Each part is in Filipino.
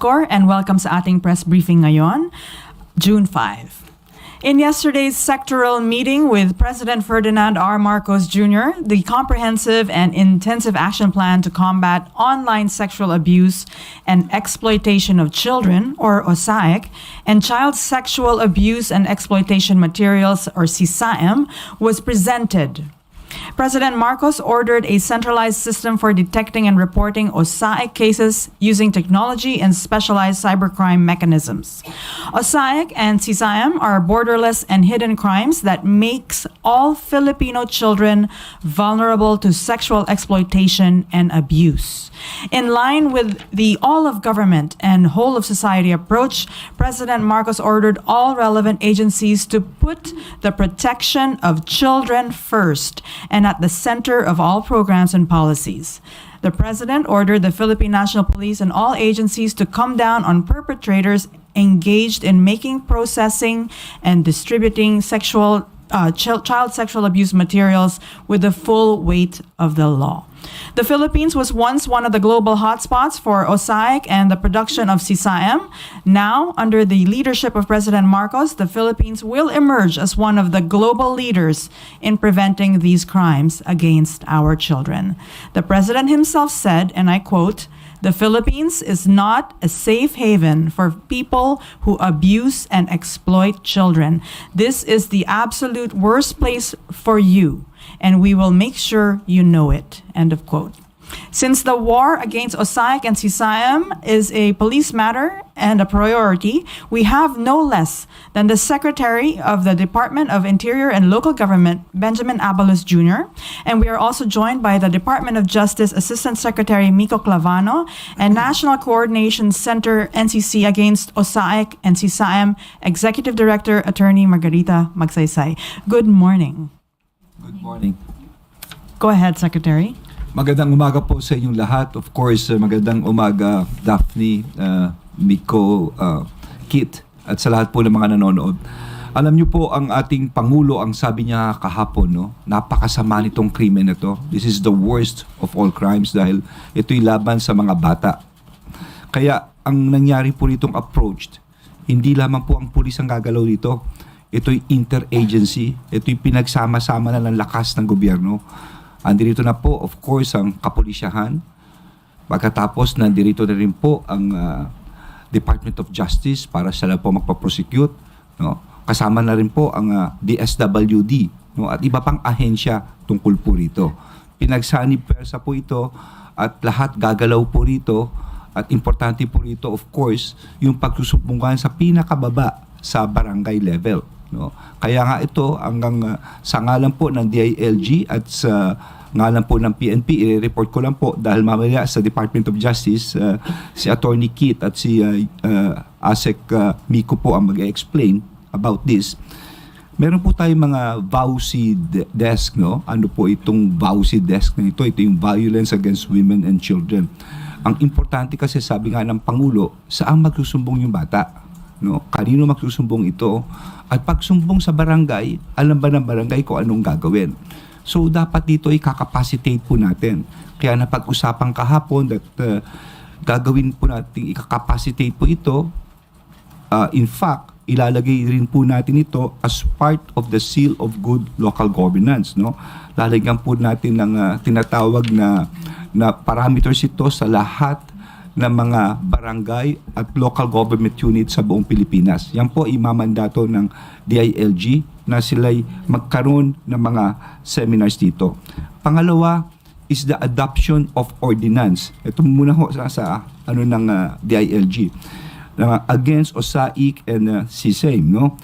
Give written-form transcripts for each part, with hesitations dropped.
underscore and welcome sa ating press briefing ngayon, June 5. In yesterday's sectoral meeting with President Ferdinand R. Marcos Jr., the Comprehensive and Intensive Action Plan to Combat Online Sexual Abuse and Exploitation of Children, or OSAIC, and Child Sexual Abuse and Exploitation Materials, or CSAM, was presented. President Marcos ordered a centralized system for detecting and reporting OSAIC cases using technology and specialized cybercrime mechanisms. OSAIC and CSAM are borderless and hidden crimes that makes all Filipino children vulnerable to sexual exploitation and abuse. In line with the all-of-government and whole-of-society approach, President Marcos ordered all relevant agencies to put the protection of children first and at the center of all programs and policies. The President ordered the Philippine National Police and all agencies to come down on perpetrators engaged in making, processing, and distributing child sexual abuse materials with the full weight of the law. The Philippines was once one of the global hotspots for OSAIC and the production of CSAM. Now, under the leadership of President Marcos, the Philippines will emerge as one of the global leaders in preventing these crimes against our children. The President himself said, and I quote, "The Philippines is not a safe haven for people who abuse and exploit children. This is the absolute worst place for you, and we will make sure you know it." End of quote. Since the war against OSAIC and CSAM is a police matter and a priority, we have no less than the Secretary of the Department of Interior and Local Government, Benjamin Abalos Jr., and we are also joined by the Department of Justice Assistant Secretary Miko Clavano and National Coordination Center NCC against OSAIC and CSAM Executive Director Attorney Margarita Magsaysay. Good morning. Good morning. Go ahead, Secretary. Magandang umaga po sa inyong lahat. Of course, magandang umaga Daphne, Miko, Kit, at sa lahat po ng mga nanonood. Alam niyo po, ang ating Pangulo, ang sabi niya kahapon, no, napakasama nitong krimen na to. This is the worst of all crimes dahil ito'y laban sa mga bata. Kaya ang nangyari po nitong approach, hindi lamang po ang pulis ang gagalaw dito. Ito'y interagency, ito'y pinagsama-sama na ng lakas ng gobyerno. Andirito na po, of course, ang kapulisyahan. Pagkatapos, nandirito na rin po ang Department of Justice para sila po magpaprosecute. No? Kasama na rin po ang DSWD, no? At iba pang ahensya tungkol po rito. Pinagsanib PWERSA po ito at lahat gagalaw po rito. At importante po rito, of course, yung pagsusumbungan sa pinakababa sa barangay level. No? Kaya nga ito, hanggang sa ngalan po ng DILG at sa ngalan po ng PNP, i-report ko lang po dahil mamaya sa Department of Justice, si Attorney Kit at si ASEC Miko po ang mag-explain about this. Meron po tayong mga VAUSI desk, no? Ano po itong VAUSI desk na ito? Ito yung Violence Against Women and Children. Ang importante kasi, sabi nga ng Pangulo, saan magsusumbong yung bata? No? Kanino magsusumbong ito? At pagsumbong sa barangay, alam ba ng barangay kung anong gagawin? So, dapat dito i-capacitate po natin. Kaya napag-usapan kahapon that gagawin po natin, i-capacitate po ito. In fact, ilalagay rin po natin ito as part of the Seal of Good Local Governance. No? Lalagyan po natin ng tinatawag na parameters ito sa lahat ng mga barangay at local government units sa buong Pilipinas. Yan po imamandato ng DILG na sila'y magkaroon ng mga seminars dito. Pangalawa is the adoption of ordinance. Ito muna ho sa ng DILG against OSAIC and CSAM, no?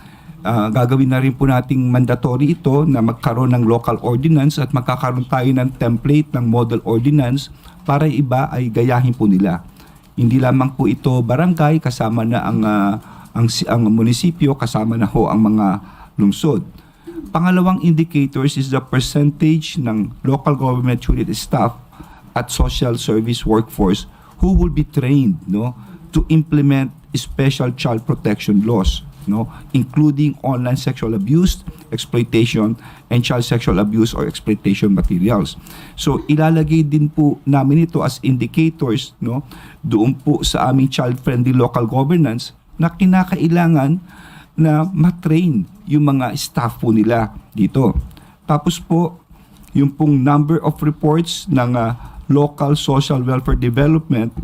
Gagawin na rin po nating mandatory ito na magkaroon ng local ordinance at magkakaroon tayo ng template ng model ordinance para iba ay gayahin po nila. Hindi lamang po ito barangay, kasama na ang munisipyo, kasama na ho ang mga lungsod. Pangalawang indicators is the percentage ng local government unit staff at social service workforce who will be trained, no, to implement special child protection laws. no, including online sexual abuse, exploitation, and child sexual abuse or exploitation materials. So ilalagay din po namin ito as indicators, no, doon po sa aming child-friendly local governance na kinakailangan na matrain yung mga staff po nila dito. Tapos po, yung pong number of reports ng local social welfare development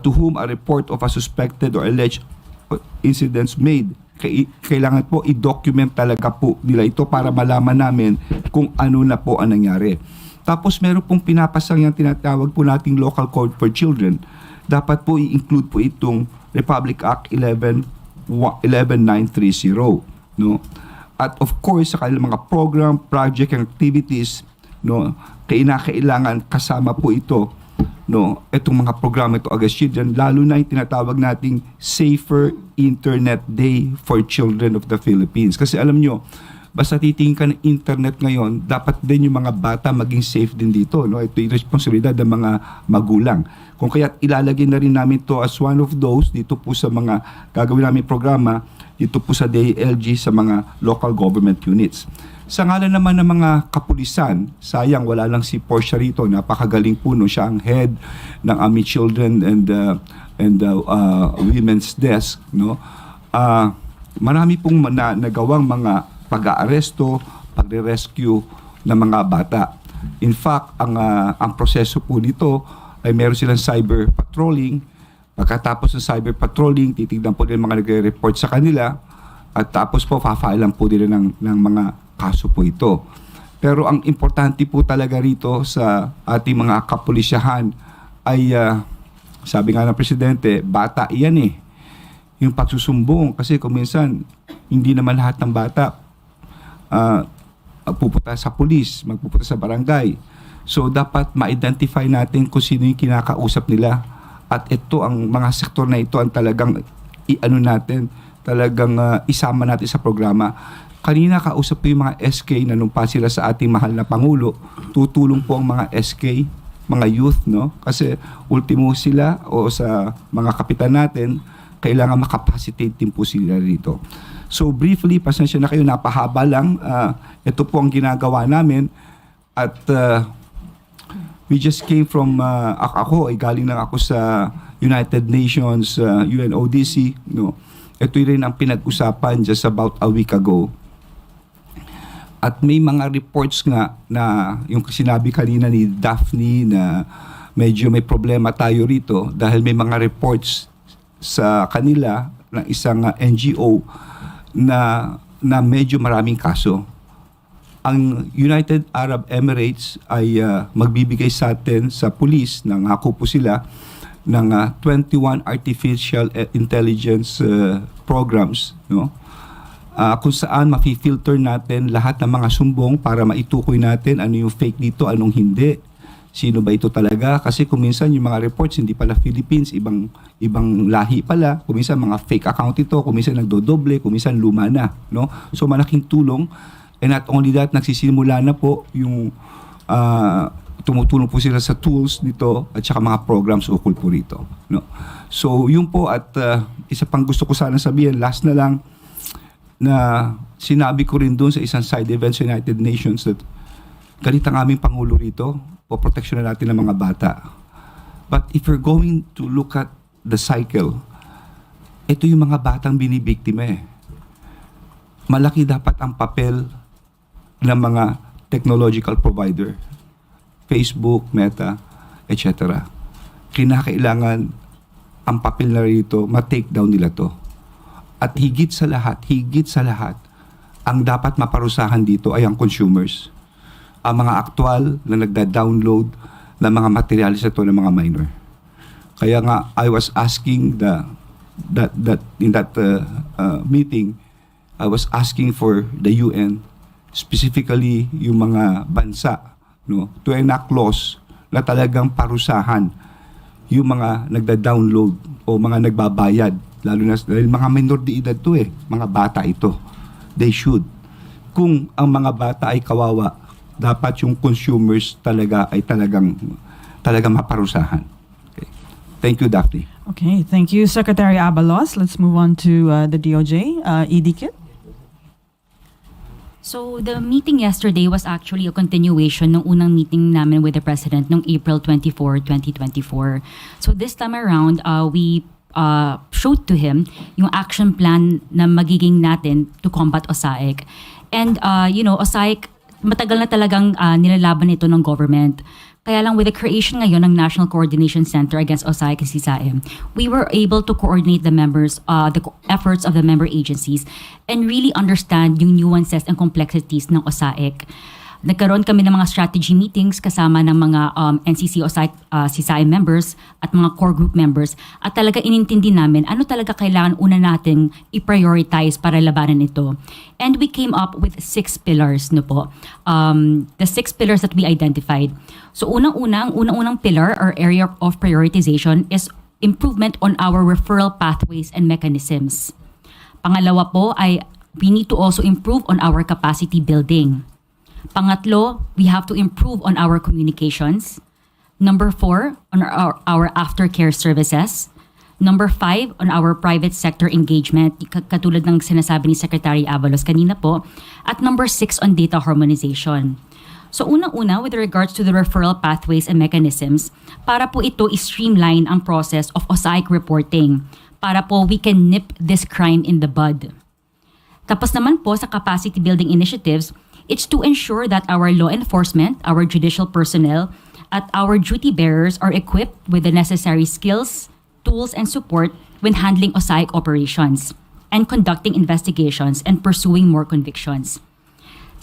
to whom a report of a suspected or alleged incidents made, kailangan po i-document talaga po nila ito para malaman namin kung ano na po ang nangyari. Tapos meron pong pinapasang yung tinatawag po nating Local Code for Children. Dapat po i-include po itong Republic Act 11930, no? At of course sa kanilang mga program, project and activities, no, kailangan kasama po ito, no, itong mga programa ito against children, lalo na yung tinatawag nating Safer Internet Day for Children of the Philippines. Kasi alam nyo, basta titingin ka ng internet ngayon, dapat din yung mga bata maging safe din dito, no? Ito yung responsibilidad ng mga magulang. Kung kaya ilalagay na rin namin to as one of those dito po sa mga gagawin namin programa dito po sa DILG sa mga local government units. Sa ngalan naman ng mga kapulisan, sayang wala lang si Portia rito, napakagaling po, no? Siya ang head ng aming children and women's desk, no? Marami pong nagawang mga pag-aaresto, pagre-rescue ng mga bata. In fact, ang proseso po nito ay meron silang cyber patrolling. Pagkatapos ng cyber patrolling, titignan po nila mga nagre-report sa kanila at tapos po fa-file po nila ng mga kaso po ito. Pero ang importante po talaga rito sa ating mga kapulisyahan ay sabi nga ng Presidente, bata iyan eh. Yung pagsusumbong, kasi kung minsan hindi naman lahat ng bata pupunta sa pulis, magpupunta sa barangay. So dapat ma-identify natin kung sino yung kinakausap nila. At ito, ang mga sektor na ito ang talagang talagang isama natin sa programa. Kanina kausap po yung mga SK, nanumpa sila sa ating mahal na Pangulo. Tutulong po ang mga SK, mga youth, no? Kasi ultimo sila o sa mga kapitan natin, kailangan makapacitate din po sila rito. So briefly, pasensya na kayo, napahaba lang. Ito po ang ginagawa namin. At we just came from, galing lang ako sa United Nations, UNODC. No? Ito rin ang pinag-usapan just about a week ago. At may mga reports nga na yung sinabi kanina ni Daphne na medyo may problema tayo rito dahil may mga reports sa kanila ng isang NGO na medyo maraming kaso. Ang United Arab Emirates ay magbibigay sa atin sa police, nangako po sila ng 21 artificial intelligence programs, no? Kung saan mafi-filter natin lahat ng mga sumbong para maitukoy natin ano yung fake dito, anong hindi. Sino ba ito talaga? Kasi kung minsan yung mga reports hindi pala Philippines, ibang lahi pala. Kung minsan mga fake account ito, kung minsan nagdodoble, kung minsan luma na, no? So malaking tulong. And not only that, nagsisimula na po yung tumutulong po sila sa tools nito at saka mga programs ukol po rito, no? So yun po, at isa pang gusto ko sana sabihin, last na lang, na sinabi ko rin doon sa isang side event sa United Nations that galit ang aming Pangulo rito, poproteksyon na natin ang mga bata. But if you're going to look at the cycle, ito yung mga batang binibiktima eh. Malaki dapat ang papel ng mga technological provider, Facebook, Meta, etc. Kinakailangan ang papel na rito, ma-take down nila to. At higit sa lahat, ang dapat maparusahan dito ay ang consumers. Ang mga aktual na nagda-download ng mga materials ito ng mga minor. Kaya nga, I was asking in that meeting, I was asking for the UN, specifically yung mga bansa, no, to enact laws na talagang parusahan yung mga nagda-download o mga nagbabayad, lalo na dahil mga minor de edad to eh, mga bata ito. They should. Kung ang mga bata ay kawawa, dapat yung consumers talaga ay talagang maparusahan. Okay. Thank you, Daphne. Okay, thank you, Secretary Abalos. Let's move on to the DOJ. Kit. So the meeting yesterday was actually a continuation ng unang meeting namin with the President noong April 24, 2024. So this time around, we showed to him yung action plan na magiging natin to combat OSAIC. And OSAIC, matagal na talagang nilalaban ito ng government. Kaya lang with the creation ngayon ng National Coordination Center against OSAIC and CSAIM, we were able to coordinate the efforts of the member agencies and really understand yung nuances and complexities ng OSAIC. Nagkaroon kami ng mga strategy meetings kasama ng mga NCC OSAIC CSAIM members at mga core group members at talaga inintindi namin ano talaga kailangan una nating i-prioritize para labanan ito. And we came up with 6 pillars, no po. The 6 pillars that we identified. So unang-unang pillar or area of prioritization is improvement on our referral pathways and mechanisms. Pangalawa po ay we need to also improve on our capacity building. Pangatlo, we have to improve on our communications. Number 4, on our aftercare services. Number 5, on our private sector engagement, katulad ng sinasabi ni Secretary Abalos kanina po. At number 6, on data harmonization. So unang-una, with regards to the referral pathways and mechanisms, para po ito i-streamline ang process of OSAIC reporting para po we can nip this crime in the bud. Tapos naman po sa capacity building initiatives, it's to ensure that our law enforcement, our judicial personnel, at our duty bearers are equipped with the necessary skills, tools, and support when handling OSAIC operations and conducting investigations and pursuing more convictions.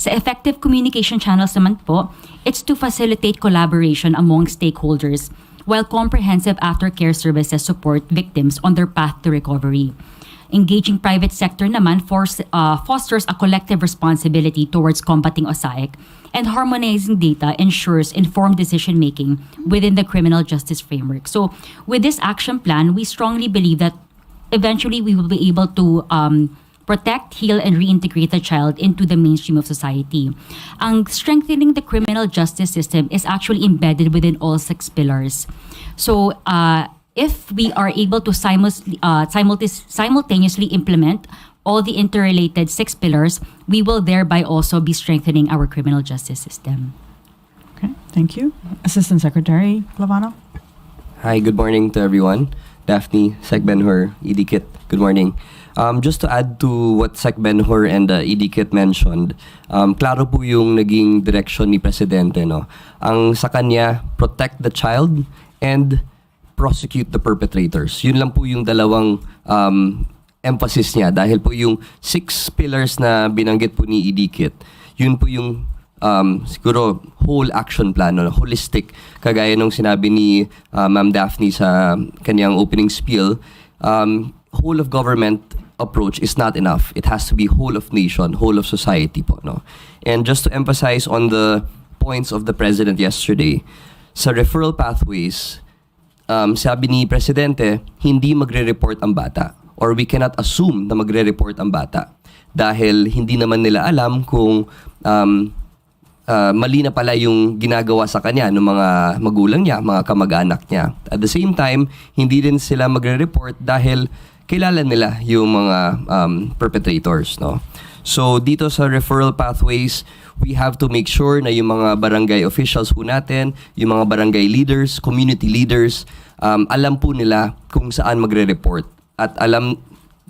Sa effective communication channels naman po, it's to facilitate collaboration among stakeholders while comprehensive aftercare services support victims on their path to recovery. Engaging private sector naman fosters a collective responsibility towards combating OSAIC, and harmonizing data ensures informed decision-making within the criminal justice framework. So with this action plan, we strongly believe that eventually we will be able to protect, heal, and reintegrate the child into the mainstream of society. Ang strengthening the criminal justice system is actually embedded within all 6 pillars. So if we are able to simultaneously implement all the interrelated 6 pillars, we will thereby also be strengthening our criminal justice system. Okay, thank you. Assistant Secretary Clavano. Hi, good morning to everyone. Daphne, Sec Benhur, Kit, good morning. Just to add to what Sec Benhur and Kit mentioned, klaro po yung naging direction ni Presidente, no? Ang sa kanya, protect the child and prosecute the perpetrators. Yun lang po yung dalawang emphasis niya dahil po yung 6 pillars na binanggit po ni Kit, yun po yung siguro whole action plan, no? Holistic, kagaya nung sinabi ni Ma'am Daphne sa kanyang opening spiel. Whole of government approach is not enough. It has to be whole of nation, whole of society po, no? And just to emphasize on the points of the President yesterday, sa referral pathways, sabi ni Presidente, hindi magre-report ang bata or we cannot assume na magre-report ang bata dahil hindi naman nila alam kung mali na pala yung ginagawa sa kanya ng mga magulang niya, mga kamag-anak niya. At the same time, hindi din sila magre-report dahil kilala nila yung mga perpetrators, no? So dito sa referral pathways, we have to make sure na yung mga barangay officials po natin, yung mga barangay leaders, community leaders, alam po nila kung saan magre-report at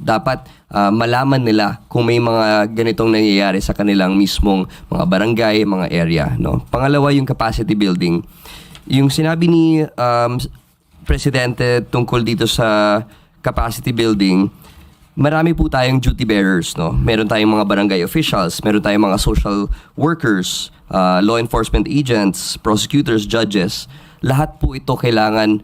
dapat malaman nila kung may mga ganitong nangyayari sa kanilang mismong mga barangay, mga area, no? Pangalawa, yung capacity building. Yung sinabi ni Presidente tungkol dito sa capacity building, marami po tayong duty bearers, no? Meron tayong mga barangay officials, meron tayong mga social workers, law enforcement agents, prosecutors, judges. Lahat po ito kailangan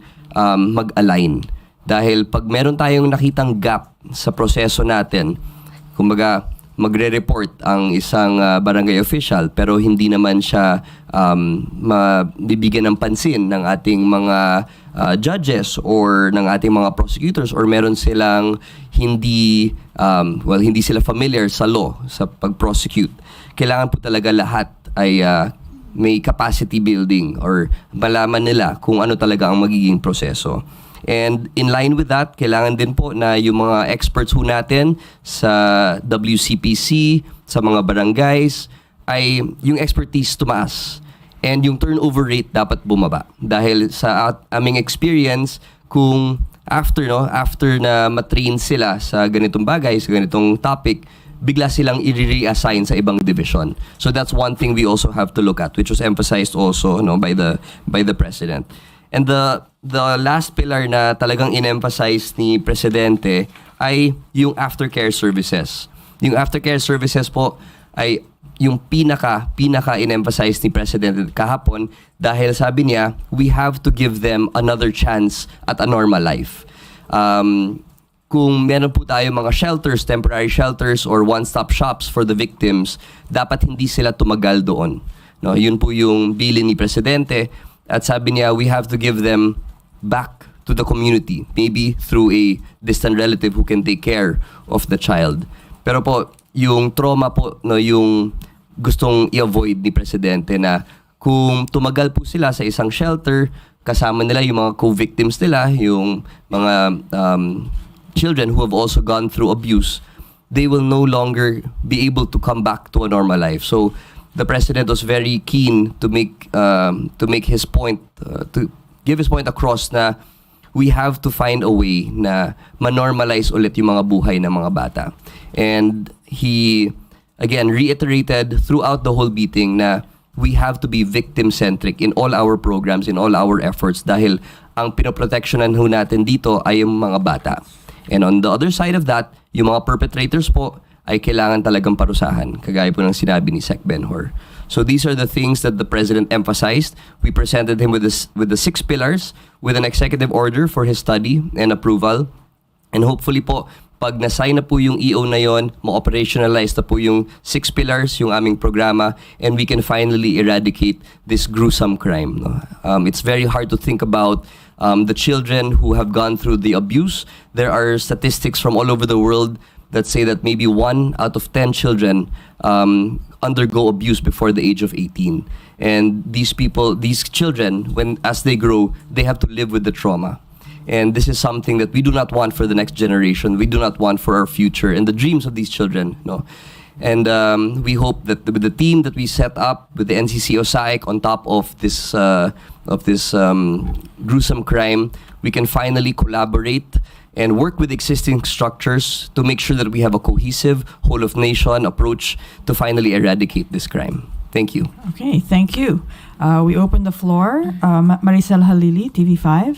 mag-align. Dahil pag meron tayong nakitang gap sa proseso natin, kumbaga magre-report ang isang barangay official pero hindi naman siya mabibigyan ng pansin ng ating mga judges or ng ating mga prosecutors or meron silang hindi sila familiar sa law, sa pag-prosecute. Kailangan po talaga lahat ay may capacity building or malaman nila kung ano talaga ang magiging proseso. And in line with that, kailangan din po na yung mga experts ho natin sa WCPC, sa mga barangays, ay yung expertise tumaas. And yung turnover rate dapat bumaba. Dahil sa aming experience, kung after na matrain sila sa ganitong bagay, sa ganitong topic, bigla silang i-reassign sa ibang division. So that's one thing we also have to look at, which was emphasized also by the President. And the last pillar na talagang in-emphasize ni Presidente ay yung aftercare services. Yung aftercare services po ay yung pinaka in-emphasize ni President kahapon dahil sabi niya, we have to give them another chance at a normal life. Kung meron po tayo mga shelters, temporary shelters or one-stop shops for the victims, dapat hindi sila tumagal doon. No, yun po yung bilin ni Presidente. At sabi niya, we have to give them back to the community, maybe through a distant relative who can take care of the child. Pero po, yung trauma po, yung gustong i-avoid ni Presidente na kung tumagal po sila sa isang shelter, kasama nila yung mga co-victims nila, yung mga children who have also gone through abuse, they will no longer be able to come back to a normal life. So the President was very keen to make his point, to give his point across na we have to find a way na ma-normalize ulit yung mga buhay ng mga bata. And he, again, reiterated throughout the whole meeting na we have to be victim-centric in all our programs, in all our efforts dahil ang pinoprotectionan ho natin dito ay yung mga bata. And on the other side of that, yung mga perpetrators po ay kailangan talagang parusahan, kagaya po ng sinabi ni Sec. Benhor. So these are the things that the President emphasized. We presented him with the 6 pillars, with an executive order for his study and approval. And hopefully po, pag na-sign na po yung EO na yon, ma-operationalize na po yung 6 pillars, yung aming programa, and we can finally eradicate this gruesome crime. No? It's very hard to think about the children who have gone through the abuse. There are statistics from all over the world that say that maybe 1 out of 10 children undergo abuse before the age of 18. And these children, as they grow, they have to live with the trauma. And this is something that we do not want for the next generation. We do not want for our future and the dreams of these children. No? And we hope that with the team that we set up with the NCC OSAIC on top of this gruesome crime, we can finally collaborate and work with existing structures to make sure that we have a cohesive, whole-of-nation approach to finally eradicate this crime. Thank you. Okay, thank you. We open the floor. Maricel Halili, TV5.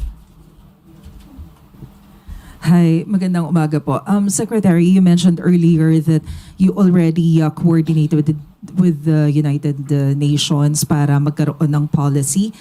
Hi, magandang umaga po. Secretary, you mentioned earlier that you already coordinated with the United Nations para magkaroon ng policy.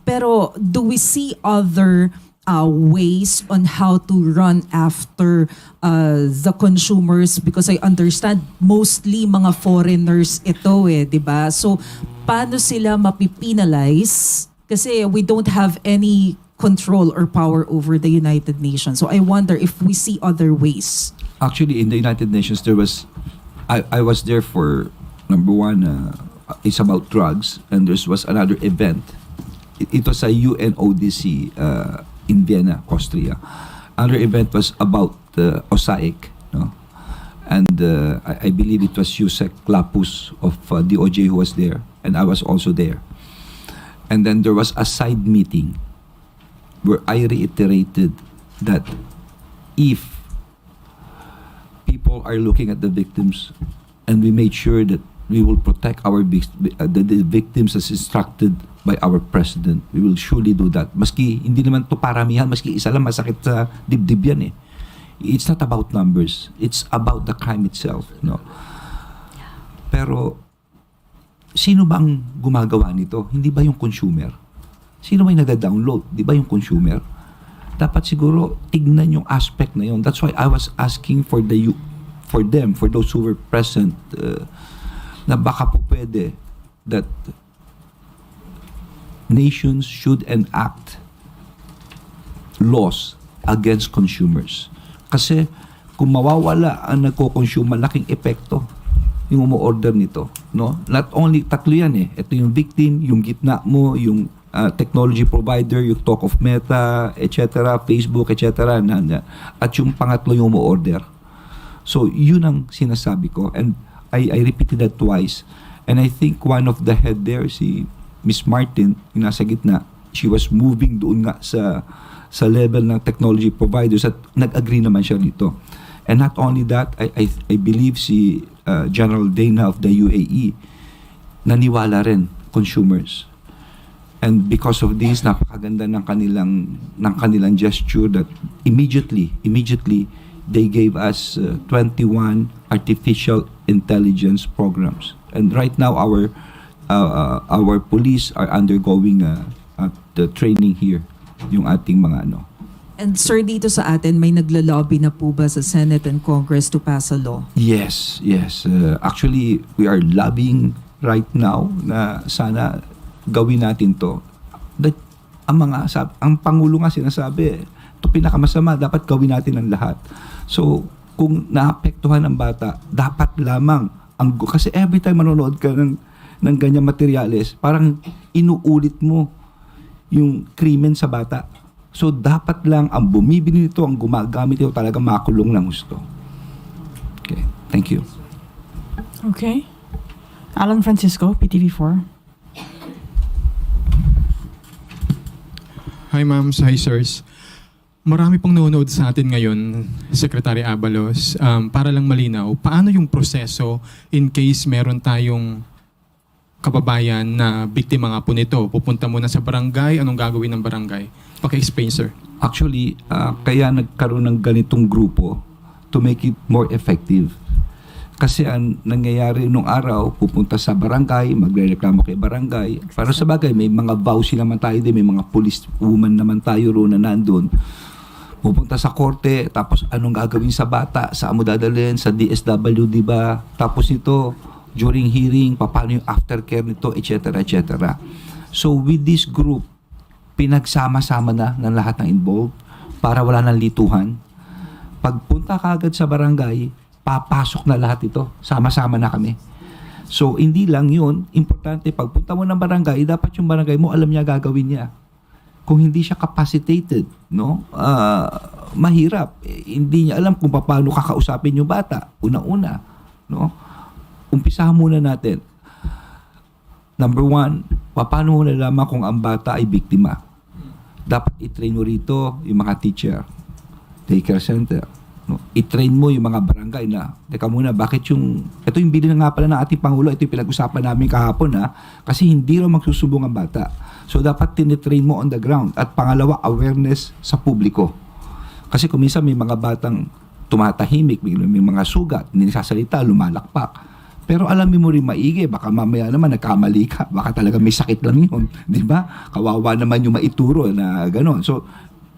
Pero do we see other ways on how to run after the consumers? Because I understand mostly mga foreigners ito di ba? So paano sila mapipinalize? Kasi we don't have any control or power over the United Nations. So I wonder if we see other ways. Actually, in the United Nations, I was there for, number one, it's about drugs, and there was another event. It was a UNODC in Vienna, Austria. Another event was about OSAIC, no? And I believe it was Yusek Lapus of DOJ who was there, and I was also there. And then there was a side meeting where I reiterated that if people are looking at the victims and we made sure that we will protect the victims as instructed by our president, we will surely do that. Maski hindi naman to paramihan, maski isa lang masakit sa dibdib yan It's not about numbers. It's about the crime itself, no? Pero sino bang gumagawa nito? Hindi ba yung consumer? Sino may nag-download? Di ba yung consumer? Dapat siguro tignan yung aspect na yun. That's why I was asking for those who were present, na baka po pwede that nations should enact laws against consumers. Kasi kung mawawala ang nagko-consume, malaking epekto yung umu-order nito, no? Not only tatlo yan Ito yung victim, yung gitna mo, yung technology provider, you talk of Meta, etc., Facebook, etc., at yung pangatlo yung mo-order. So, yun ang sinasabi ko. And I repeated that twice. And I think one of the head there, si Miss Martin, yung nasa gitna, she was moving doon nga sa level ng technology providers at nag-agree naman siya dito. And not only that, I believe si General Dana of the UAE, naniwala rin consumers. And because of this, napakaganda ng kanilang gesture that immediately they gave us 21 artificial intelligence programs. And right now our police are undergoing the training here, yung ating mga ano. And sir, dito sa atin, may naglalobby na po ba sa Senate and Congress to pass a law? Yes. Actually, we are lobbying right now na sana gawin natin to. That, ang Pangulo nga sinasabi, ito pinakamasama, dapat gawin natin ang lahat. So, kung naapektuhan ng bata, dapat lamang, kasi every time manonood ka ng ganyang materyales, parang inuulit mo yung krimen sa bata. So, dapat lang ang bumibili nito, ang gumagamit nito, talaga makulong ng gusto. Okay, thank you. Okay. Alan Francisco, PTV4. Hi ma'am, hi sirs. Marami pong nanonood sa atin ngayon, Secretary Abalos. Para lang malinaw, paano yung proseso in case meron tayong kababayan na biktima nga po nito? Pupunta muna sa barangay, anong gagawin ng barangay? Paki-explain, sir. Actually, kaya nagkaroon ng ganitong grupo to make it more effective. Kasi ang nangyayari nung araw, pupunta sa barangay, magre-reklamo kay barangay. Para sa bagay, may mga vowsy naman tayo din, may mga police woman naman tayo roon na nandun. Pupunta sa korte, tapos anong gagawin sa bata, saan mo dadalhin, sa DSW, di ba? Tapos nito, during hearing, paano yung aftercare nito, etc., etc. So with this group, pinagsama-sama na ng lahat ng involved para wala nang lituhan. Pagpunta ka agad sa barangay, papasok na lahat ito. Sama-sama na kami. So, hindi lang yun. Importante, pagpunta mo ng barangay, dapat yung barangay mo, alam niya gagawin niya. Kung hindi siya capacitated, no? Mahirap. Hindi niya alam kung paano kakausapin yung bata. Una-una, no? Umpisahan muna natin. Number 1, paano mo nalaman kung ang bata ay biktima? Dapat i-train mo rito yung mga teacher, daycare center. No? I-train mo yung mga barangay na, teka muna, bakit ito yung bilin nga pala ng ating Pangulo, ito yung pinag-usapan namin kahapon kasi hindi raw magsusumbong ang bata. So dapat tinitrain mo on the ground. At pangalawa, awareness sa publiko. Kasi kung minsan may mga batang tumatahimik, may mga sugat, hindi sasalita, lumalakpak. Pero alamin mo rin maigi, baka mamaya naman nagkamali ka, baka talaga may sakit lang yun, di ba? Kawawa naman yung maituro na gano'n. So,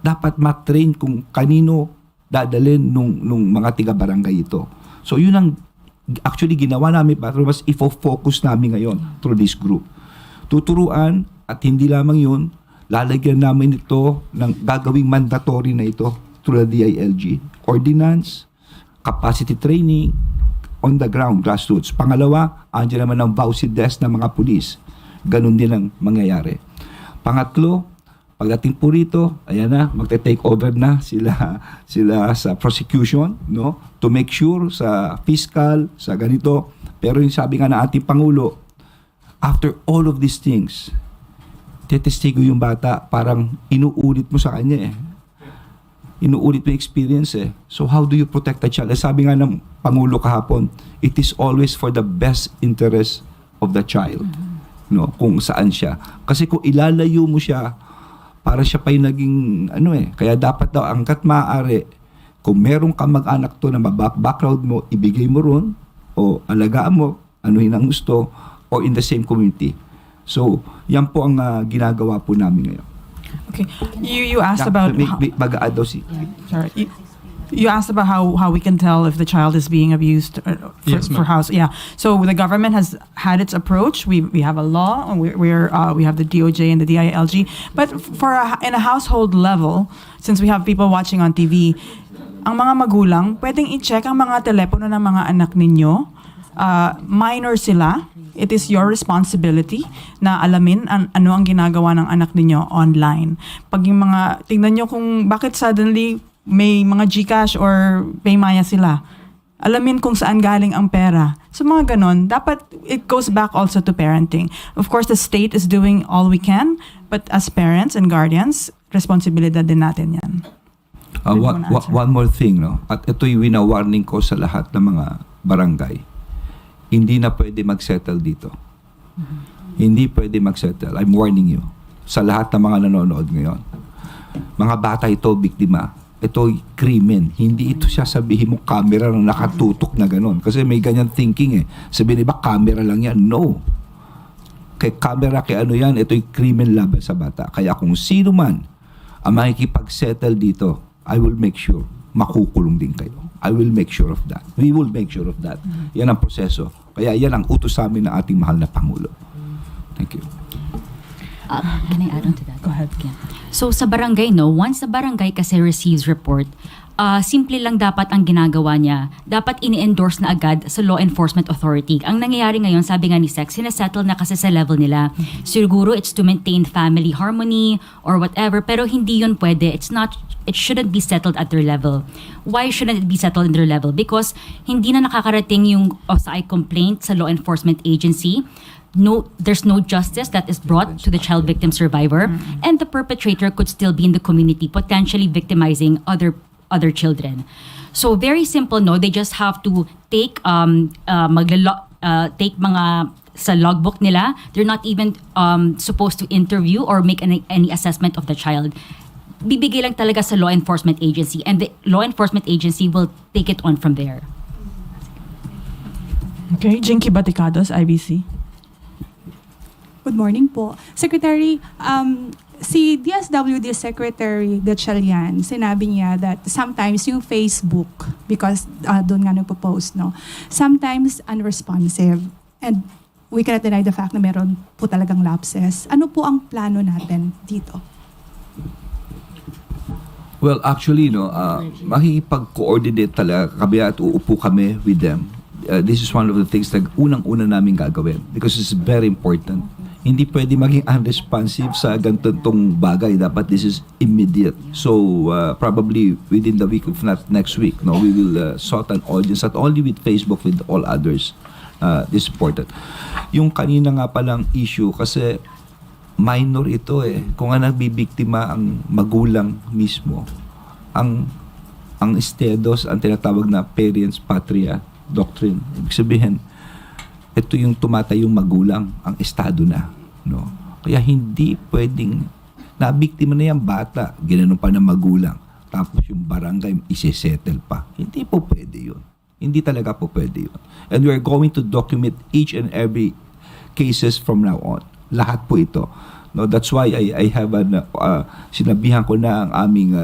dapat matrain kung kanino dadalhin nung mga tiga-barangay ito. So, yun ang actually ginawa namin, pero mas ifo-focus namin ngayon through this group. Tuturuan, at hindi lamang yun, lalagyan namin ito ng gagawing mandatory na ito through the DILG. Ordinance, capacity training, on the ground, grassroots. Pangalawa, andyan naman ang vowsy desk ng mga pulis. Ganun din ang mangyayari. Pangatlo, pagdating po rito, ayan na, magte-take over na sila sa prosecution, no? To make sure sa fiscal, sa ganito. Pero yung sabi nga ng ating Pangulo, after all of these things, tetestigo yung bata, parang inuulit mo sa kanya inuulit mo experience So how do you protect the child? Sabi nga ng Pangulo kahapon, it is always for the best interest of the child. No, kung saan siya. Kasi kung ilalayo mo siya, para siya pa yung naging kaya dapat daw angkat maaari, kung merong kamag-anak to na background mo, ibigay mo ron o alagaan mo, anuhin ang gusto, or in the same community. So, yan po ang ginagawa po namin ngayon. Okay. You asked about Mag-add daw si... sorry. You asked about how we can tell if the child is being abused Yes, for ma'am. house. Yeah. So the government has had its approach. We have a law. And we have the DOJ and the DILG. But in a household level, since we have people watching on TV, ang mga magulang pwedeng i-check ang mga telepono ng mga anak ninyo minor sila, it is your responsibility na alamin ano ang ginagawa ng anak ninyo online. Pag yung mga, tingnan nyo kung bakit suddenly may mga GCash or Paymaya sila. Alamin kung saan galing ang pera. So mga ganon, dapat it goes back also to parenting. Of course, the state is doing all we can, but as parents and guardians, responsibilidad din natin yan. One more thing, no? At ito'y wina-warning ko sa lahat ng mga barangay. Hindi na pwede mag-settle dito. Hindi pwede mag-settle. I'm warning you. Sa lahat ng mga nanonood ngayon. Mga bata ito, biktima. Ito'y krimen. Hindi ito siya sabihin mo camera na nakatutok na gano'n. Kasi may ganyan thinking eh. Sabihin ba camera lang yan? No. Kay camera, kay ano yan, ito'y krimen laban sa bata. Kaya kung sino man ang makikipag-settle dito, I will make sure makukulong din kayo. I will make sure of that. We will make sure of that. Yan ang proseso. Kaya yan ang utos sa amin ng ating mahal na Pangulo. Thank you. Can I add on to that? Go ahead. Yeah. So sa barangay, no, once the barangay kasi receives report, simple lang dapat ang ginagawa niya. Dapat ini-endorse na agad sa law enforcement authority. Ang nangyayari ngayon, sabi nga ni Sex, sinasettle na kasi sa level nila. Siguro it's to maintain family harmony or whatever, pero hindi yun pwede. It shouldn't be settled at their level. Why shouldn't it be settled in their level? Because hindi na nakakarating yung OSI complaint sa law enforcement agency. No, there's no justice that is brought to the child victim survivor, and the perpetrator could still be in the community, potentially victimizing other children. So very simple, no? They just have to take take mga sa logbook nila. They're not even supposed to interview or make any assessment of the child. Bibigay lang talaga sa law enforcement agency, and the law enforcement agency will take it on from there. Okay, Jinky Baticados, IBC. Good morning po. Secretary, si DSWD Secretary Gatchalian, sinabi niya that sometimes yung Facebook, because doon nga nagpo-post, no, sometimes unresponsive. And we cannot deny the fact na meron po talagang lapses. Ano po ang plano natin dito? Well, actually, no, makikipag-coordinate talaga kami at uupo kami with them. This is one of the things na unang-una namin gagawin because it's very important. Hindi pwede maging unresponsive sa ganitong bagay. Dapat this is immediate. So, probably within the week, if not next week, no, we will sort an audience, not only with Facebook, with all others. This is important. Yung kanina nga palang issue, kasi minor ito eh. Kung nga nagbibiktima ang magulang mismo, ang estedos, ang tinatawag na parents patria doctrine. Ibig sabihin, ito yung tumatayong magulang, ang estado na. No? Kaya hindi pwedeng, nabiktima na yung bata, ginanon pa ng magulang, tapos yung barangay, isisettle pa. Hindi po pwede yun. Hindi talaga po pwede yun. And we are going to document each and every cases from now on. Lahat po ito. No, that's why I have sinabihan ko na ang aming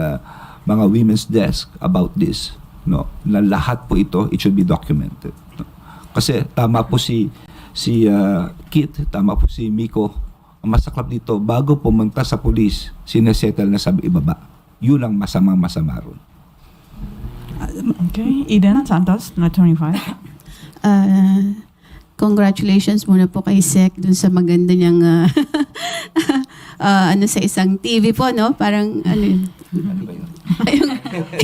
mga women's desk about this. No, na lahat po ito, it should be documented. No? Kasi tama po si Kit, tama po si Miko. Ang masaklap dito, bago pumunta sa police, sinesettle na sa ibaba. Yun ang masama ron. Okay, Eden Santos, na 25. Congratulations muna po kay Sec dun sa maganda niyang sa isang TV po, no? Parang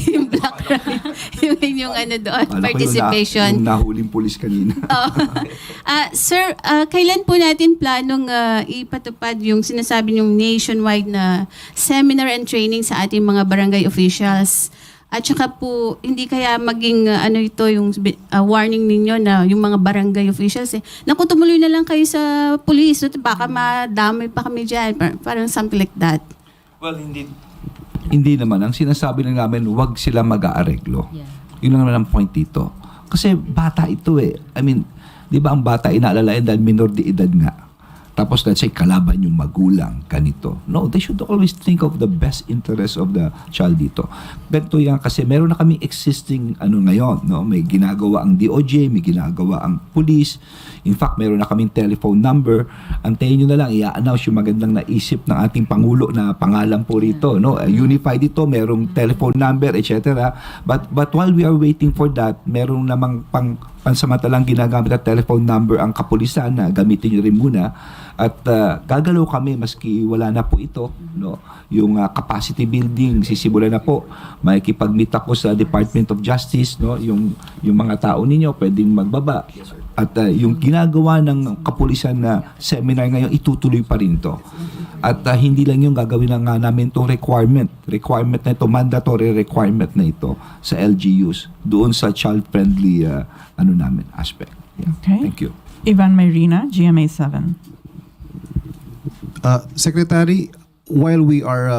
yung background, yung doon, participation. Yung nahuling pulis kanina. Sir, kailan po natin planong ipatupad yung sinasabi yung nationwide na seminar and training sa ating mga barangay officials? At saka po, hindi kaya maging yung warning ninyo na yung mga barangay officials naku, tumuloy na lang kayo sa police, baka madamay pa kami dyan. Parang something like that. Well, hindi naman. Ang sinasabi lang namin, huwag sila mag-aareglo. Yeah. Yun lang naman ang point dito. Kasi bata ito eh. I mean, di ba ang bata inaalalayan dahil minor de edad nga. Tapos let's say kalaban yung magulang, ganito. No, they should always think of the best interest of the child dito. Ganito yan kasi meron na kami existing ngayon, no? May ginagawa ang DOJ, may ginagawa ang police. In fact, meron na kaming telephone number. Antayin nyo na lang, i-announce yung magandang naisip ng ating Pangulo na pangalan po rito, no? Unified ito, merong telephone number, etc. But while we are waiting for that, meron namang pansamantalang ginagamit at telephone number ang kapulisan na gamitin nyo rin muna. At gagalaw kami maski wala na po ito, no? Yung capacity building sisimulan na po. Makikipag-meet ako sa Department of Justice, no? Yung mga tao ninyo pwedeng magbaba. At yung ginagawa ng kapulisan na seminar ngayon, itutuloy pa rin to. At hindi lang yung gagawin na namin itong requirement na ito, mandatory requirement na ito sa LGUs doon sa child-friendly namin aspect. Yeah. Okay. Thank you. Ivan Mayrina, GMA 7. Secretary, while we are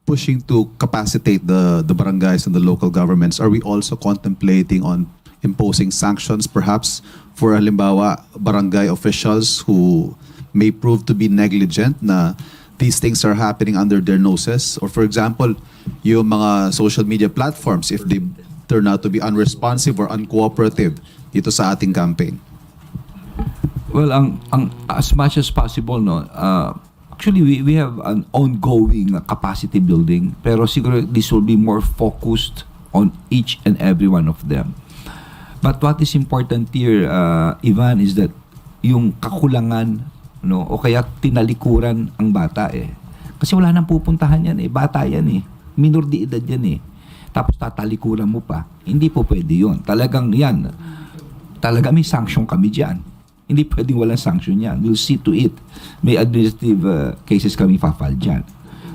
pushing to capacitate the barangays and the local governments, are we also contemplating on imposing sanctions perhaps for halimbawa barangay officials who may prove to be negligent na these things are happening under their noses? Or for example, yung mga social media platforms, if they turn out to be unresponsive or uncooperative dito sa ating campaign? Well, ang as much as possible, no. Actually, we have an ongoing capacity building, pero siguro this will be more focused on each and every one of them. But what is important here, Ivan, is that yung kakulangan, no, o kaya tinalikuran ang bata eh. Kasi wala nang pupuntahan yan eh, bata yan eh, minor de edad yan eh. Tapos tatalikuran mo pa, hindi po pwede yun. Talagang yan, talaga may sanction kami dyan. Hindi pwedeng walang sanction yan. We'll see to it. May administrative cases kami file dyan.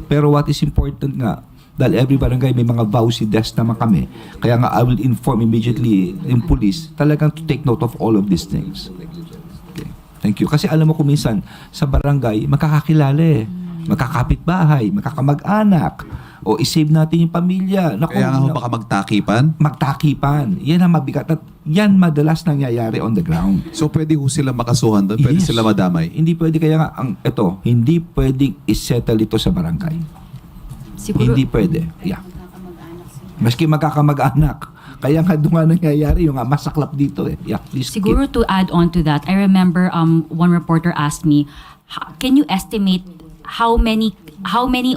Pero what is important nga, dahil every barangay may mga vowsy desk naman kami. Kaya nga I will inform immediately yung police talagang to take note of all of these things. Okay. Thank you. Kasi alam mo kung minsan sa barangay, makakakilala eh. Makakapitbahay, makakamag-anak. O isave natin yung pamilya. Naku, Kaya nga baka magtakipan? Magtakipan. Yan ang mabigat. At yan madalas nangyayari on the ground. So pwede ho sila makasuhan doon? Pwede Yes. sila madamay? Hindi pwede. Kaya nga, hindi pwedeng isettle ito sa barangay. Siguro, Hindi pwede. Yeah. Maski magkakamag-anak. Kaya nga doon nga nangyayari yung masaklap dito eh. Yeah, please siguro to add on to that, I remember one reporter asked me, can you estimate how many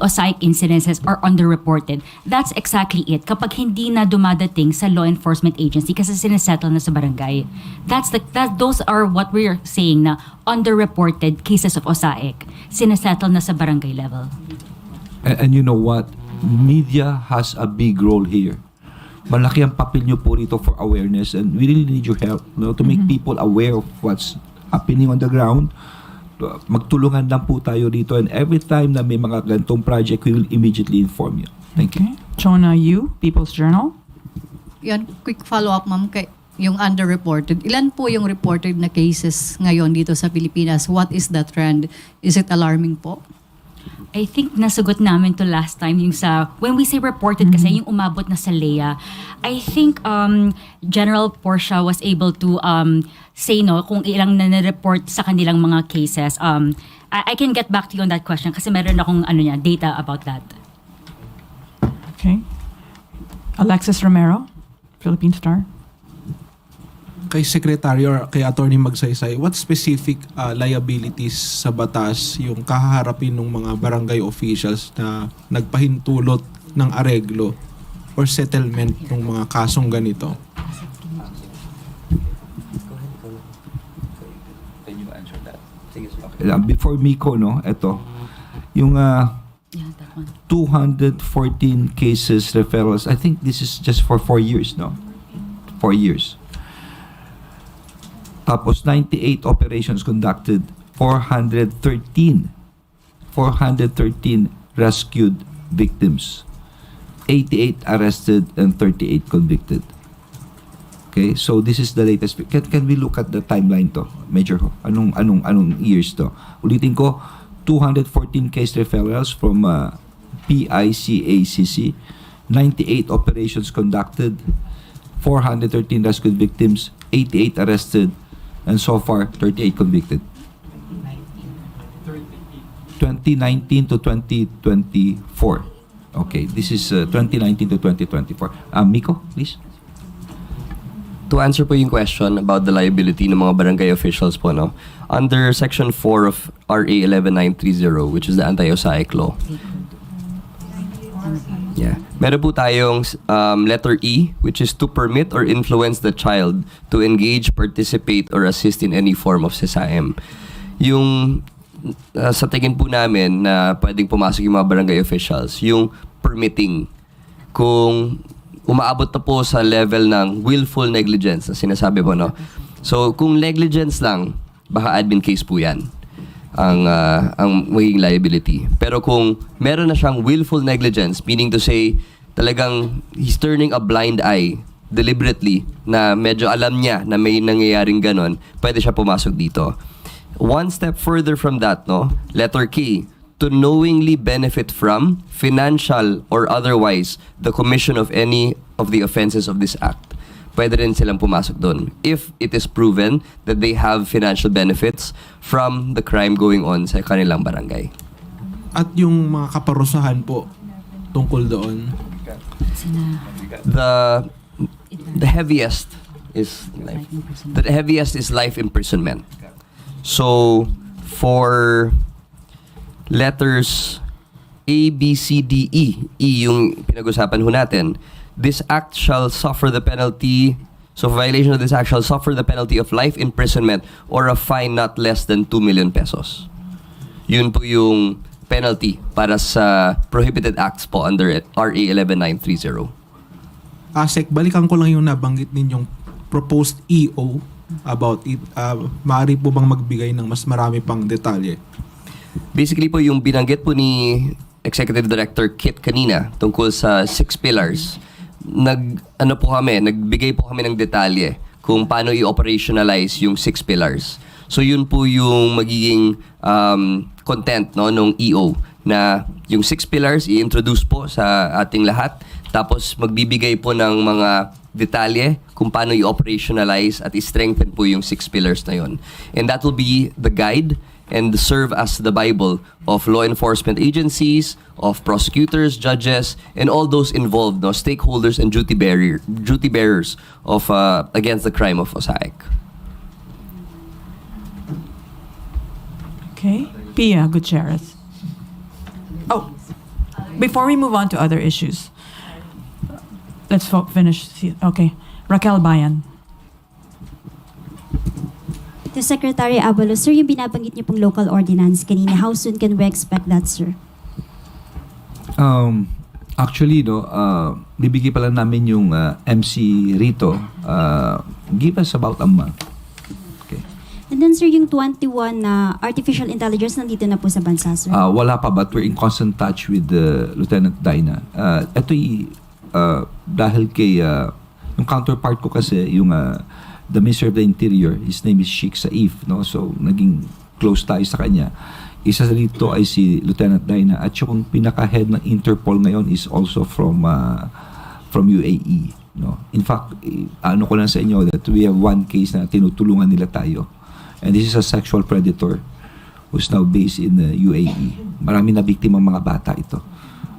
OSAIC incidences are underreported? That's exactly it. Kapag hindi na dumadating sa law enforcement agency kasi sinasettle na sa barangay. Those are what we're saying na underreported cases of OSAIC. Sinasettle na sa barangay level. And you know what? Media has a big role here. Malaki ang papel nyo po rito for awareness and we really need your help, no, to make people aware of what's happening on the ground. Magtulungan lang po tayo dito and every time na may mga gantong project, we will immediately inform you. Thank you. Chona Yu, People's Journal. Yan, quick follow-up ma'am, yung underreported. Ilan po yung reported na cases ngayon dito sa Pilipinas? What is the trend? Is it alarming po? I think nasagot namin to last time yung sa, when we say reported kasi yung umabot na sa LEA, I think General PWERSA was able to say no kung ilang na-report sa kanilang mga cases. I can get back to you on that question kasi meron akong data about that. Okay. Alexis Romero, Philippine Star. Kay Secretary or kay Attorney Magsaysay, what specific liabilities sa batas yung kahaharapin ng mga barangay officials na nagpahintulot ng areglo or settlement ng mga kasong ganito? Before Miko, no, ito, yung 214 cases referrals, I think this is just for 4 years, no? 4 years. Tapos 98 operations conducted, 413 rescued victims, 88 arrested and 38 convicted. Okay, so this is the latest. Can we look at the timeline to? Major, anong years to? Ulitin ko, 214 case referrals from PICACC, 98 operations conducted, 413 rescued victims, 88 arrested, and so far 38 convicted. 2019 to 2024. Okay, this is 2019 to 2024. Miko, please. To answer po yung question about the liability ng mga barangay officials po, no? Under Section 4 of RA 11930, which is the Anti-Osaic Law. Yeah. Meron po tayong letter E, which is to permit or influence the child to engage, participate, or assist in any form of SASAM. Yung sa tingin po namin na pwedeng pumasok yung mga barangay officials, yung permitting. Kung umaabot na po sa level ng willful negligence na sinasabi po, no? So, kung negligence lang, baka admin case po yan ang magiging liability. Pero kung meron na siyang willful negligence, meaning to say, talagang he's turning a blind eye deliberately na medyo alam niya na may nangyayaring ganon, pwede siya pumasok dito. One step further from that, no? Letter K, to knowingly benefit from, financial or otherwise, the commission of any of the offenses of this act. Pwede rin silang pumasok doon if it is proven that they have financial benefits from the crime going on sa kanilang barangay. At yung mga kaparusahan po tungkol doon? The heaviest is life imprisonment. So, for letters A, B, C, D, E, E yung pinag-usapan ho natin, this act shall suffer the penalty, so violation of this act shall suffer the penalty of life imprisonment or a fine not less than 2 million pesos. Yun po yung penalty para sa prohibited acts po under RA 11930. Sec, balikan ko lang yung nabanggit ninyong proposed EO about it. Maaari po bang magbigay ng mas marami pang detalye? Basically po yung binanggit po ni Executive Director Kit kanina tungkol sa 6 pillars. Nagbigay po kami ng detalye kung paano i-operationalize yung 6 pillars. So yun po yung magiging content, no, nung EO na yung 6 pillars i-introduce po sa ating lahat, tapos magbibigay po ng mga detalye kung paano i-operationalize at i-strengthen po yung 6 pillars na yun. And that will be the guide and serve as the Bible of law enforcement agencies, of prosecutors, judges, and all those involved, no, stakeholders and duty bearers of against the crime of Osaic. Okay. Pia Gutierrez. Oh, before we move on to other issues, let's finish. Okay. Raquel Bayan. To Secretary Abalos, sir, yung binabanggit niyo pong local ordinance kanina, how soon can we expect that, sir? Actually, no, bibigay pa lang namin yung MC rito. Give us about a month. Okay. And then, sir, yung 21 na artificial intelligence nandito na po sa bansa, sir? Wala pa, but we're in constant touch with Lieutenant Dina. Ito'y dahil kay yung counterpart ko kasi, yung the Minister of the Interior, his name is Sheikh Saif, no? So, naging close tayo sa kanya. Isa rito ay si Lieutenant Dina at yung pinaka-head ng Interpol ngayon is also from UAE, no? In fact, ano ko lang sa inyo that we have one case na tinutulungan nila tayo. And this is a sexual predator who's now based in UAE. Marami na biktima mga bata ito.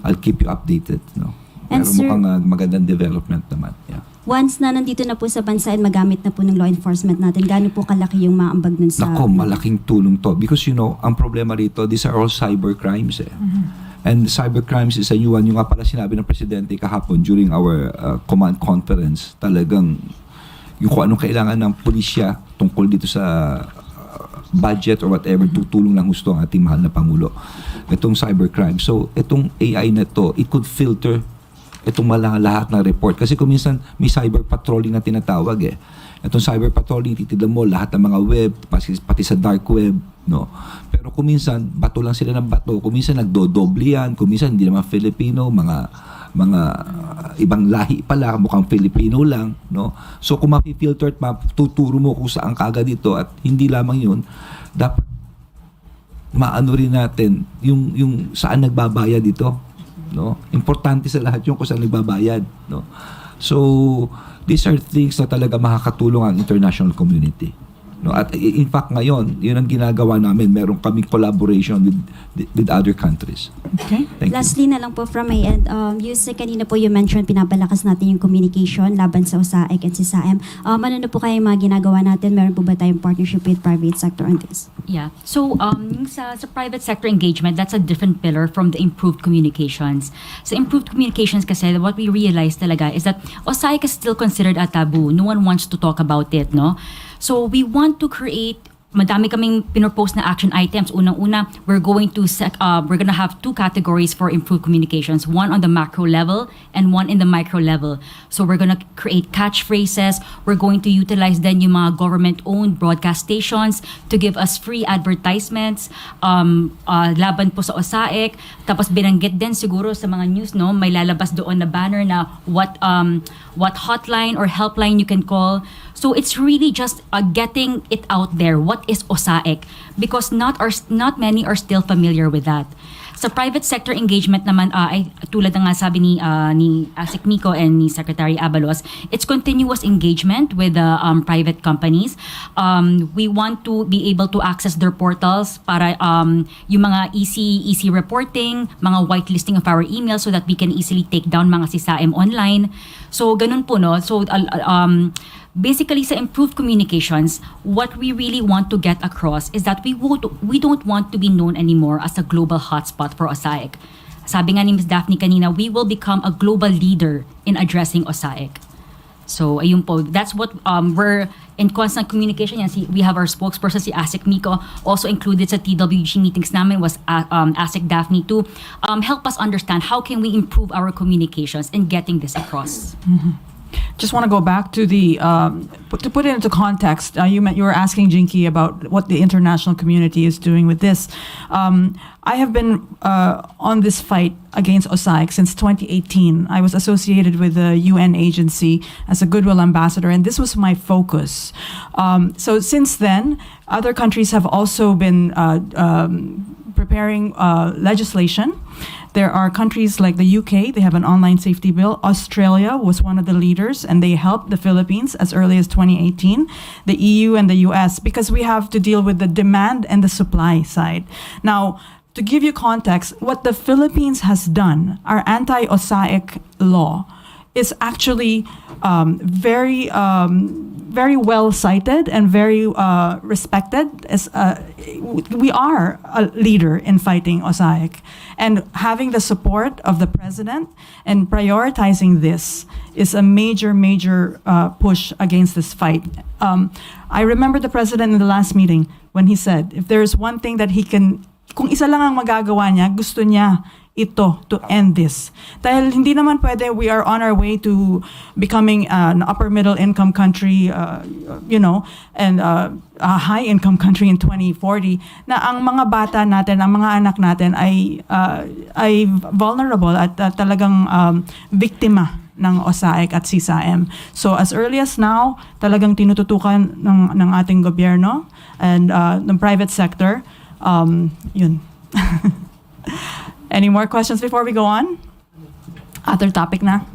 I'll keep you updated, no? And pero sir, mukhang magandang development naman. Yeah. Once na nandito na po sa bansa at magamit na po ng law enforcement natin, gaano po kalaki yung maambag nun sa... Nako, malaking tulong to. Because you know, ang problema rito, these are all cyber crimes eh. And cyber crimes is a new one. Yung nga pala sinabi ng Presidente kahapon during our command conference, talagang yung kung anong kailangan ng pulisya tungkol dito sa budget or whatever, tutulong lang gusto ang ating mahal na Pangulo. Itong cyber crime. So, itong AI na to, it could filter itong lahat ng report. Kasi kung minsan may cyber patrolling na tinatawag eh. Itong cyber patrolling, titignan mo lahat ng mga web, pati sa dark web, no? Pero kung minsan, bato lang sila ng bato. Kung minsan nagdodoble yan. Kung minsan hindi naman Filipino, mga ibang lahi pala, mukhang Filipino lang, no? So kung mapifilter at matuturo mo kung saan kaga dito at hindi lamang yun, dapat maano rin natin yung saan nagbabayad dito, no? Importante sa lahat yung kung saan nagbabayad, no? So these are things na talaga makakatulong ang international community. No, at in fact ngayon, yun ang ginagawa namin. Meron kaming collaboration with other countries. Okay. Thank you. Lastly na lang po from my end, kanina po you mentioned pinapalakas natin yung communication laban sa USAIC at SANIB. Ano na po kayong mga ginagawa natin? Meron po ba tayong partnership with private sector on this? Yeah. So, yung sa private sector engagement, that's a different pillar from the improved communications. Sa improved communications kasi, what we realize talaga is that OSAIC is still considered a taboo. No one wants to talk about it, no? So, we want to create, madami kaming pinropose na action items. Unang-una, we're gonna have 2 categories for improved communications. One on the macro level and one in the micro level. So we're gonna create catchphrases. We're going to utilize then yung mga government-owned broadcast stations to give us free advertisements. Laban po sa OSAIC. Tapos binanggit din siguro sa mga news, no, may lalabas doon na banner na what hotline or helpline you can call. So it's really just getting it out there. What is OSAIC? Because not many are still familiar with that. Sa private sector engagement naman, ay tulad ng nga sabi ni Asik Miko and ni Secretary Abalos, it's continuous engagement with private companies. We want to be able to access their portals para yung mga easy reporting, mga whitelisting of our emails so that we can easily take down mga SISAM online. So ganun po, no? So basically sa improved communications, what we really want to get across is that we don't want to be known anymore as a global hotspot for OSAIC. Sabi nga ni Ms. Daphne kanina, we will become a global leader in addressing OSAIC. So ayun po, that's what we're in constant communication. Yan, we have our spokesperson, si Asik Miko, also included sa TWG meetings namin was Asik Daphne to help us understand how can we improve our communications in getting this across. Mm-hmm. Just want to go back to the to put it into context. You were asking Jinky about what the international community is doing with this. I have been on this fight against OSAIC since 2018. I was associated with the UN agency as a goodwill ambassador, and this was my focus. So since then, other countries have also been preparing legislation. There are countries like the UK, they have an online safety bill. Australia was one of the leaders, and they helped the Philippines as early as 2018. The EU and the US, because we have to deal with the demand and the supply side. Now, to give you context, what the Philippines has done, our anti-OSAIC law, is actually very well cited and very respected. We are a leader in fighting OSAIC, and having the support of the president and prioritizing this is a major push against this fight. I remember the president in the last meeting when he said, if there is one thing that he can, kung isa lang ang magagawa niya, gusto niya ito to end this. Dahil hindi naman pwede, we are on our way to becoming an upper middle income country, and a high income country in 2040, na ang mga bata natin, ang mga anak natin ay vulnerable at talagang biktima ng OSAIC at SISAM. So as early as now, talagang tinututukan ng ating gobyerno and ng private sector. Yun. Any more questions before we go on? Other topic na?